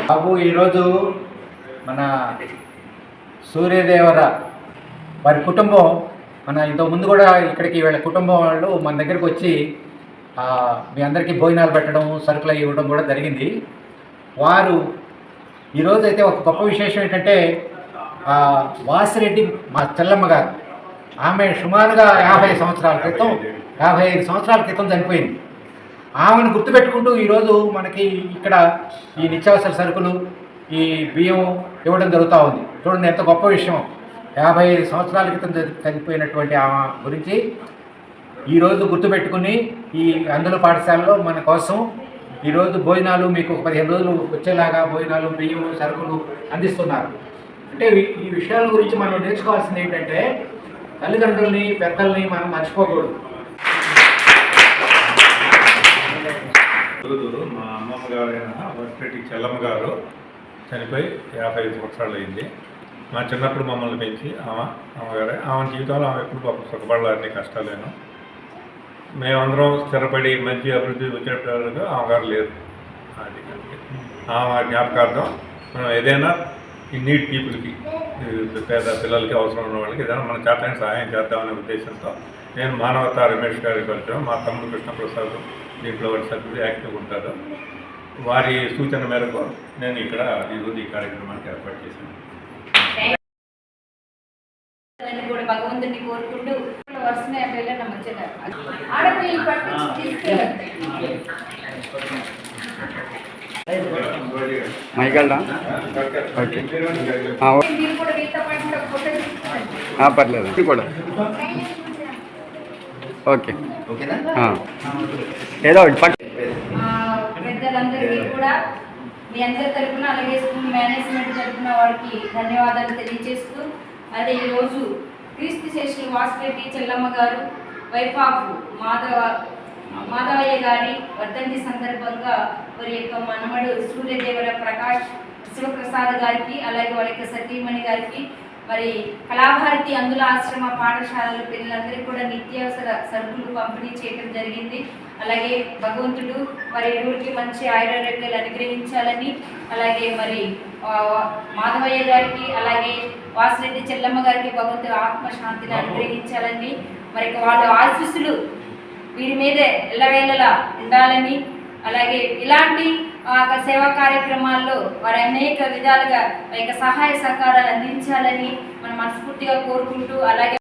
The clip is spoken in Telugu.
బాబు ఈరోజు మన సూర్యదేవర వారి కుటుంబం ఇంతకుముందు కూడా ఇక్కడికి వీళ్ళ కుటుంబం వాళ్ళు మన దగ్గరికి వచ్చి మీ అందరికీ భోజనాలు పెట్టడం సరుకులు ఇవ్వడం కూడా జరిగింది. వారు ఈరోజు అయితే ఒక గొప్ప విశేషం ఏంటంటే వాసిరెడ్డి మా చెల్లమ్మ గారు, ఆమె సుమారుగా 55 సంవత్సరాల క్రితం చనిపోయింది. ఆమెను గుర్తుపెట్టుకుంటూ ఈరోజు మనకి ఇక్కడ ఈ నిత్యావసర సరుకులు, ఈ బియ్యం ఇవ్వడం జరుగుతూ ఉంది. చూడండి ఎంత గొప్ప విషయం. 55 సంవత్సరాల క్రితం చనిపోయినటువంటి ఆమె గురించి ఈరోజు గుర్తుపెట్టుకుని ఈ అందుల పాఠశాలలో మన కోసం ఈరోజు భోజనాలు మీకు 15 రోజులు వచ్చేలాగా భోజనాలు, బియ్యం, సరుకులు అందిస్తున్నారు. అంటే ఈ విషయాల గురించి మనం నేర్చుకోవాల్సింది ఏంటంటే తల్లిదండ్రుల్ని, పెద్దల్ని మనం మర్చిపోకూడదు. మా అమ్మమ్మ గారైన వాసిరెడ్డి చెల్లమ్మ గారు చనిపోయి 55 సంవత్సరాలు అయింది. మా చిన్నప్పుడు మమ్మల్ని పెంచి అమ్మగారే ఆమె జీవితంలో ఆమె ఎప్పుడు పాపం సుఖపడాలని కష్టాలేను. మేమందరం స్థిరపడి మంచి అభివృద్ధి వచ్చేటట్టుగా ఆమెగారు లేరు. అది ఆమె జ్ఞాపకార్థం మనం ఏదైనా ఈ నీడ్ పీపుల్కి, పేద పిల్లలకి, అవసరం ఉన్న వాళ్ళకి ఏదైనా మన చేతనే సహాయం చేద్దామనే ఉద్దేశంతో నేను మానవతా రమేష్ గారికి వచ్చాను. మా తమ్ముడు కృష్ణప్రసాద్ దీంట్లో వారి సభ్యులు యాక్టివ్ ఉంటారు. వారి సూచన మేరకు నేను ఇక్కడ ఈరోజు ఈ కార్యక్రమానికి ఏర్పాటు చేశాను. భగవంతుని కోరుకుంటూ పర్లేదు కూడా ఓకే ఏదో పెద్దలందరికీ కూడా మీ అందరి తరఫున, అలాగే స్కూల్ మేనేజ్మెంట్ తరఫున వారికి ధన్యవాదాలు తెలియజేస్తూ, అదే ఈరోజు క్రీస్తు శేషులు వాసిరెడ్డి చెల్లమ్మ గారు, వైఫ్ ఆఫ్ మాధవయ్య గారి వర్ధంతి సందర్భంగా వారి యొక్క మనమడు సూర్యదేవర ప్రకాష్ శివప్రసాద్ గారికి, అలాగే వారి యొక్క సతీమణి గారికి, మరి కళాభారతి అందుల ఆశ్రమ పాఠశాలల పిల్లలందరికీ కూడా నిత్యావసర సరుకులు పంపిణీ చేయడం జరిగింది. అలాగే భగవంతుడు మరి ఇరువురికి మంచి ఆయురారోగ్యాలు అనుగ్రహించాలని, అలాగే మరి మాధవయ్య గారికి, అలాగే వాసిరెడ్డి చెల్లమ్మ గారికి భగవంతుడు ఆత్మశాంతిని అనుగ్రహించాలని, మరి వాళ్ళ ఆశీస్సులు వీరి మీద ఎల్లవేళలా ఉండాలని, అలాగే ఇలాంటి సేవా కార్యక్రమాల్లో వారు అనేక విధాలుగా సహాయ సహకారాలు అందించాలని మనం మనస్ఫూర్తిగా కోరుకుంటూ, అలాగే